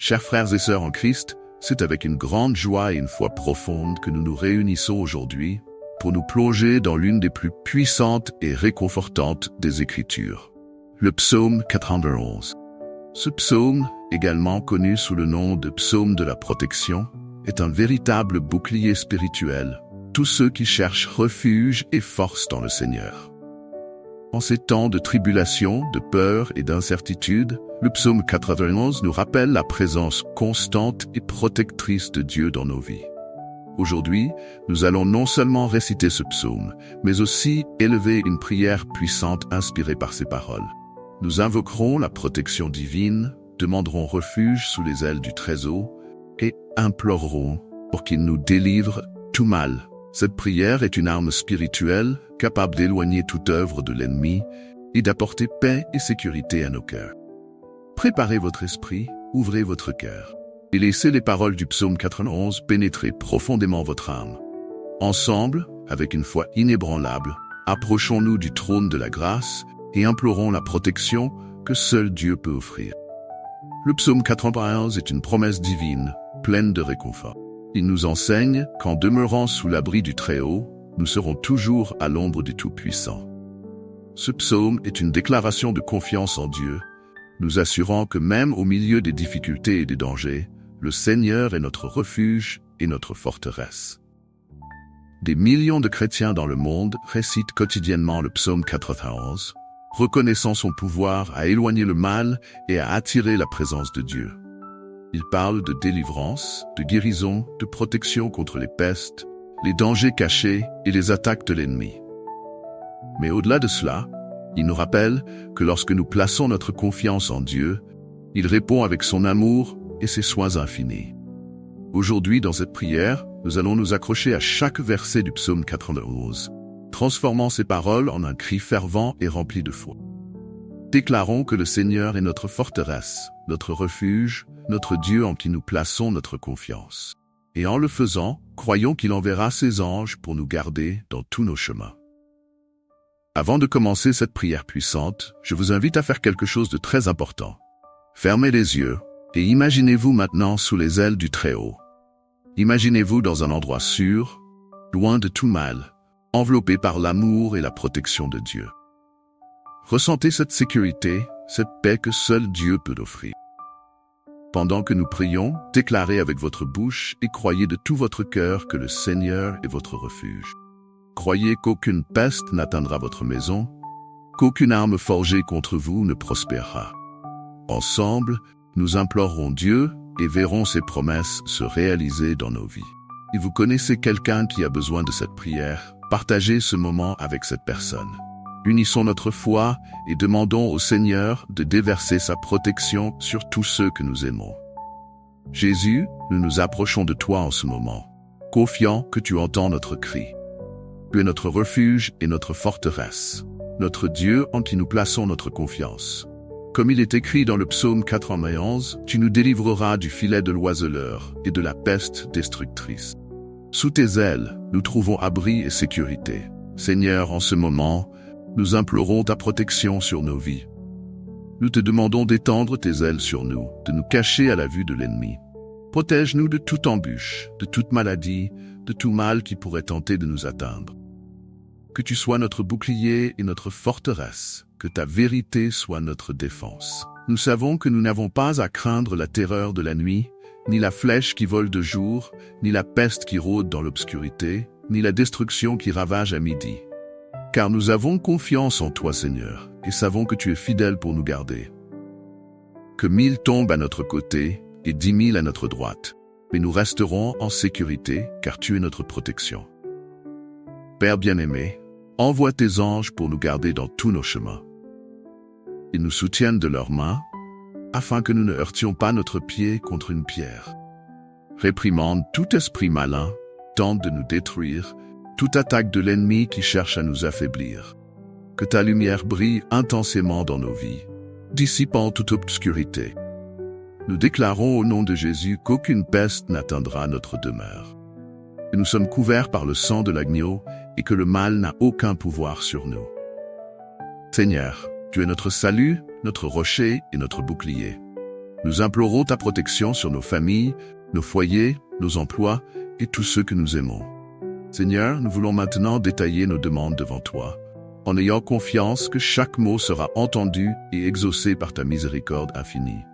Chers frères et sœurs en Christ, c'est avec une grande joie et une foi profonde que nous nous réunissons aujourd'hui pour nous plonger dans l'une des plus puissantes et réconfortantes des Écritures, le psaume 91. Ce psaume, également connu sous le nom de psaume de la protection, est un véritable bouclier spirituel, tous ceux qui cherchent refuge et force dans le Seigneur. En ces temps de tribulation, de peur et d'incertitude, le psaume 91 nous rappelle la présence constante et protectrice de Dieu dans nos vies. Aujourd'hui, nous allons non seulement réciter ce psaume, mais aussi élever une prière puissante inspirée par ces paroles. Nous invoquerons la protection divine, demanderons refuge sous les ailes du Très-Haut et implorerons pour qu'il nous délivre tout mal. Cette prière est une arme spirituelle capable d'éloigner toute œuvre de l'ennemi et d'apporter paix et sécurité à nos cœurs. Préparez votre esprit, ouvrez votre cœur et laissez les paroles du psaume 91 pénétrer profondément votre âme. Ensemble, avec une foi inébranlable, approchons-nous du trône de la grâce et implorons la protection que seul Dieu peut offrir. Le psaume 91 est une promesse divine, pleine de réconfort. Il nous enseigne qu'en demeurant sous l'abri du Très-Haut, nous serons toujours à l'ombre du Tout-Puissant. Ce psaume est une déclaration de confiance en Dieu, nous assurant que même au milieu des difficultés et des dangers, le Seigneur est notre refuge et notre forteresse. Des millions de chrétiens dans le monde récitent quotidiennement le psaume 91, reconnaissant son pouvoir à éloigner le mal et à attirer la présence de Dieu. Il parle de délivrance, de guérison, de protection contre les pestes, les dangers cachés et les attaques de l'ennemi. Mais au-delà de cela, il nous rappelle que lorsque nous plaçons notre confiance en Dieu, il répond avec son amour et ses soins infinis. Aujourd'hui, dans cette prière, nous allons nous accrocher à chaque verset du psaume 91, transformant ces paroles en un cri fervent et rempli de foi. Déclarons que le Seigneur est notre forteresse, notre refuge, notre Dieu en qui nous plaçons notre confiance. Et en le faisant, croyons qu'il enverra ses anges pour nous garder dans tous nos chemins. Avant de commencer cette prière puissante, je vous invite à faire quelque chose de très important. Fermez les yeux et imaginez-vous maintenant sous les ailes du Très-Haut. Imaginez-vous dans un endroit sûr, loin de tout mal, enveloppé par l'amour et la protection de Dieu. Ressentez cette sécurité, cette paix que seul Dieu peut offrir. Pendant que nous prions, déclarez avec votre bouche et croyez de tout votre cœur que le Seigneur est votre refuge. Croyez qu'aucune peste n'atteindra votre maison, qu'aucune arme forgée contre vous ne prospérera. Ensemble, nous implorerons Dieu et verrons ses promesses se réaliser dans nos vies. Si vous connaissez quelqu'un qui a besoin de cette prière, partagez ce moment avec cette personne. Unissons notre foi et demandons au Seigneur de déverser sa protection sur tous ceux que nous aimons. Jésus, nous nous approchons de toi en ce moment, confiants que tu entends notre cri. Tu es notre refuge et notre forteresse, notre Dieu en qui nous plaçons notre confiance. Comme il est écrit dans le psaume 91, tu nous délivreras du filet de l'oiseleur et de la peste destructrice. Sous tes ailes, nous trouvons abri et sécurité. Seigneur, en ce moment, nous implorons ta protection sur nos vies. Nous te demandons d'étendre tes ailes sur nous, de nous cacher à la vue de l'ennemi. Protège-nous de toute embûche, de toute maladie, de tout mal qui pourrait tenter de nous atteindre. Que tu sois notre bouclier et notre forteresse, que ta vérité soit notre défense. Nous savons que nous n'avons pas à craindre la terreur de la nuit, ni la flèche qui vole de jour, ni la peste qui rôde dans l'obscurité, ni la destruction qui ravage à midi. Car nous avons confiance en toi, Seigneur, et savons que tu es fidèle pour nous garder. Que 1000 tombent à notre côté et 10 000 à notre droite, mais nous resterons en sécurité, car tu es notre protection. Père bien-aimé, envoie tes anges pour nous garder dans tous nos chemins. Ils nous soutiennent de leurs mains, afin que nous ne heurtions pas notre pied contre une pierre. Réprimande tout esprit malin, tente de nous détruire, toute attaque de l'ennemi qui cherche à nous affaiblir. Que ta lumière brille intensément dans nos vies, dissipant toute obscurité. Nous déclarons au nom de Jésus qu'aucune peste n'atteindra notre demeure. Que nous sommes couverts par le sang de l'agneau et que le mal n'a aucun pouvoir sur nous. Seigneur, tu es notre salut, notre rocher et notre bouclier. Nous implorons ta protection sur nos familles, nos foyers, nos emplois et tous ceux que nous aimons. Seigneur, nous voulons maintenant détailler nos demandes devant toi, en ayant confiance que chaque mot sera entendu et exaucé par ta miséricorde infinie.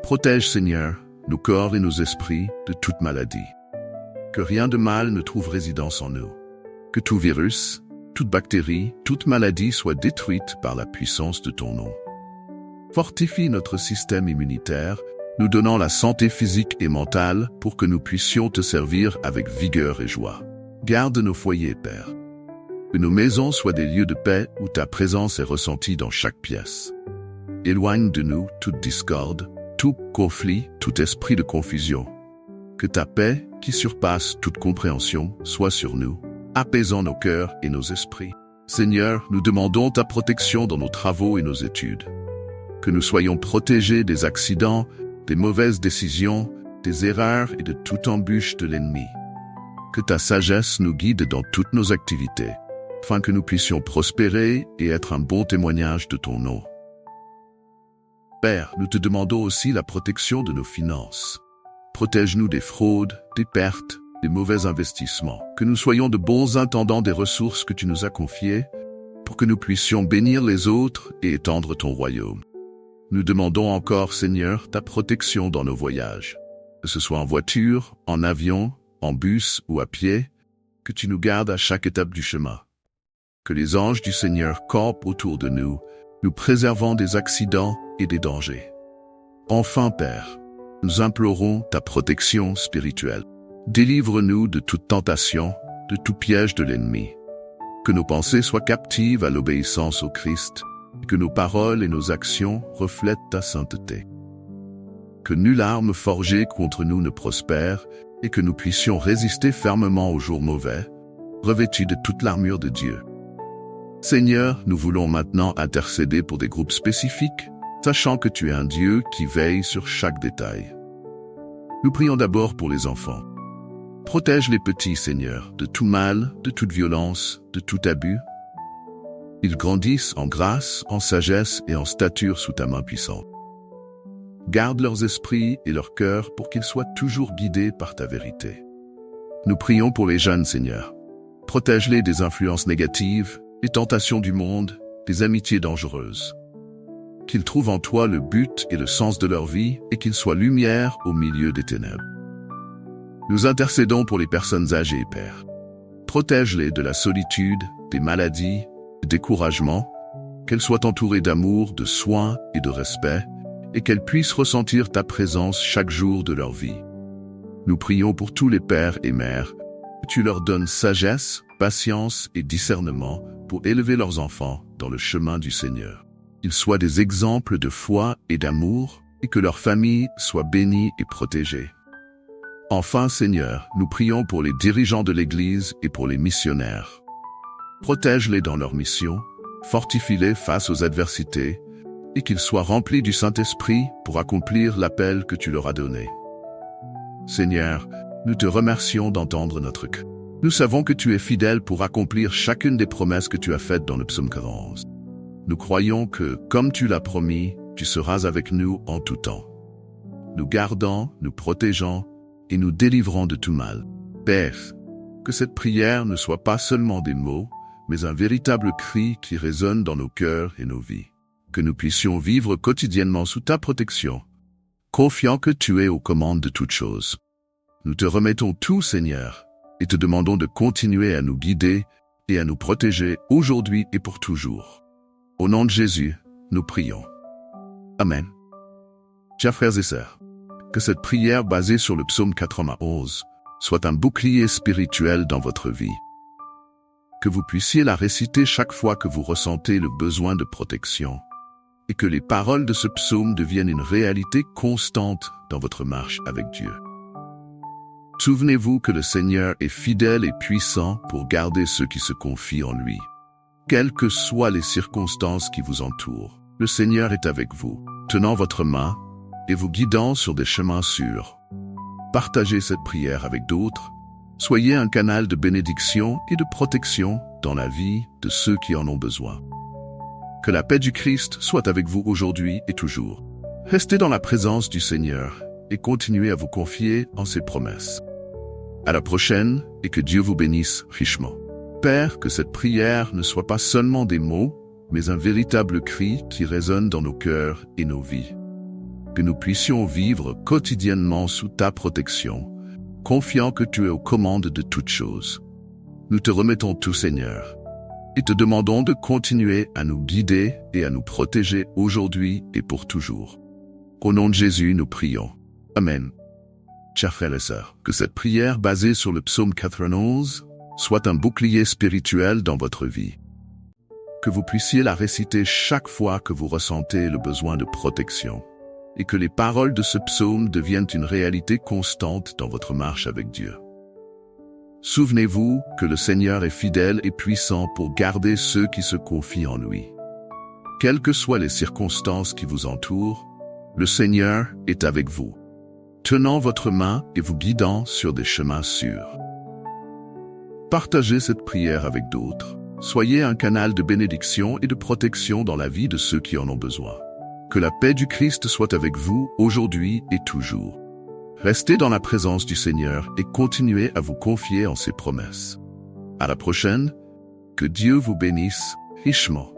Protège, Seigneur, nos corps et nos esprits de toute maladie. Que rien de mal ne trouve résidence en nous. Que tout virus, toute bactérie, toute maladie soit détruite par la puissance de ton nom. Fortifie notre système immunitaire, nous donnant la santé physique et mentale pour que nous puissions te servir avec vigueur et joie. Garde nos foyers, Père. Que nos maisons soient des lieux de paix où ta présence est ressentie dans chaque pièce. Éloigne de nous toute discorde, tout conflit, tout esprit de confusion. Que ta paix, qui surpasse toute compréhension, soit sur nous, apaisant nos cœurs et nos esprits. Seigneur, nous demandons ta protection dans nos travaux et nos études. Que nous soyons protégés des accidents, des mauvaises décisions, des erreurs et de toute embûche de l'ennemi. Que ta sagesse nous guide dans toutes nos activités, afin que nous puissions prospérer et être un bon témoignage de ton nom. Père, nous te demandons aussi la protection de nos finances. Protège-nous des fraudes, des pertes, des mauvais investissements. Que nous soyons de bons intendants des ressources que tu nous as confiées, pour que nous puissions bénir les autres et étendre ton royaume. Nous demandons encore, Seigneur, ta protection dans nos voyages. Que ce soit en voiture, en avion, en bus ou à pied, que tu nous gardes à chaque étape du chemin. Que les anges du Seigneur campent autour de nous, nous préservant des accidents et des dangers. Enfin, Père, nous implorons ta protection spirituelle. Délivre-nous de toute tentation, de tout piège de l'ennemi. Que nos pensées soient captives à l'obéissance au Christ, et que nos paroles et nos actions reflètent ta sainteté. Que nulle arme forgée contre nous ne prospère, et que nous puissions résister fermement aux jours mauvais, revêtus de toute l'armure de Dieu. Seigneur, nous voulons maintenant intercéder pour des groupes spécifiques, sachant que tu es un Dieu qui veille sur chaque détail. Nous prions d'abord pour les enfants. Protège les petits, Seigneur, de tout mal, de toute violence, de tout abus. Ils grandissent en grâce, en sagesse et en stature sous ta main puissante. Garde leurs esprits et leurs cœurs pour qu'ils soient toujours guidés par ta vérité. Nous prions pour les jeunes, Seigneur. Protège-les des influences négatives, des tentations du monde, des amitiés dangereuses. Qu'ils trouvent en toi le but et le sens de leur vie et qu'ils soient lumière au milieu des ténèbres. Nous intercédons pour les personnes âgées, Père. Protège-les de la solitude, des maladies, du découragement, qu'elles soient entourées d'amour, de soins et de respect, et qu'elles puissent ressentir ta présence chaque jour de leur vie. Nous prions pour tous les pères et mères, que tu leur donnes sagesse, patience et discernement pour élever leurs enfants dans le chemin du Seigneur. Qu'ils soient des exemples de foi et d'amour, et que leur famille soit bénie et protégée. Enfin, Seigneur, nous prions pour les dirigeants de l'Église et pour les missionnaires. Protège-les dans leur mission, fortifie-les face aux adversités, et qu'ils soient remplis du Saint-Esprit pour accomplir l'appel que tu leur as donné. Seigneur, nous te remercions d'entendre notre cri. Nous savons que tu es fidèle pour accomplir chacune des promesses que tu as faites dans le psaume 40. Nous croyons que, comme tu l'as promis, tu seras avec nous en tout temps. Nous gardant, nous protégeant et nous délivrant de tout mal. Père, que cette prière ne soit pas seulement des mots, mais un véritable cri qui résonne dans nos cœurs et nos vies. Que nous puissions vivre quotidiennement sous ta protection, confiant que tu es aux commandes de toutes choses. Nous te remettons tout, Seigneur, et te demandons de continuer à nous guider et à nous protéger aujourd'hui et pour toujours. Au nom de Jésus, nous prions. Amen. Chers frères et sœurs, que cette prière basée sur le psaume 91 soit un bouclier spirituel dans votre vie. Que vous puissiez la réciter chaque fois que vous ressentez le besoin de protection, et que les paroles de ce psaume deviennent une réalité constante dans votre marche avec Dieu. Souvenez-vous que le Seigneur est fidèle et puissant pour garder ceux qui se confient en lui. Quelles que soient les circonstances qui vous entourent, le Seigneur est avec vous, tenant votre main et vous guidant sur des chemins sûrs. Partagez cette prière avec d'autres. Soyez un canal de bénédiction et de protection dans la vie de ceux qui en ont besoin. Que la paix du Christ soit avec vous aujourd'hui et toujours. Restez dans la présence du Seigneur et continuez à vous confier en ses promesses. À la prochaine et que Dieu vous bénisse richement. Père, que cette prière ne soit pas seulement des mots, mais un véritable cri qui résonne dans nos cœurs et nos vies. Que nous puissions vivre quotidiennement sous ta protection, confiant que tu es aux commandes de toutes choses. Nous te remettons tout, Seigneur, et te demandons de continuer à nous guider et à nous protéger aujourd'hui et pour toujours. Au nom de Jésus, nous prions. Amen. Chers frères et sœurs, que cette prière basée sur le psaume 91 soit un bouclier spirituel dans votre vie. Que vous puissiez la réciter chaque fois que vous ressentez le besoin de protection, et que les paroles de ce psaume deviennent une réalité constante dans votre marche avec Dieu. Souvenez-vous que le Seigneur est fidèle et puissant pour garder ceux qui se confient en lui. Quelles que soient les circonstances qui vous entourent, le Seigneur est avec vous, tenant votre main et vous guidant sur des chemins sûrs. Partagez cette prière avec d'autres. Soyez un canal de bénédiction et de protection dans la vie de ceux qui en ont besoin. Que la paix du Christ soit avec vous aujourd'hui et toujours. Restez dans la présence du Seigneur et continuez à vous confier en ses promesses. À la prochaine, que Dieu vous bénisse richement.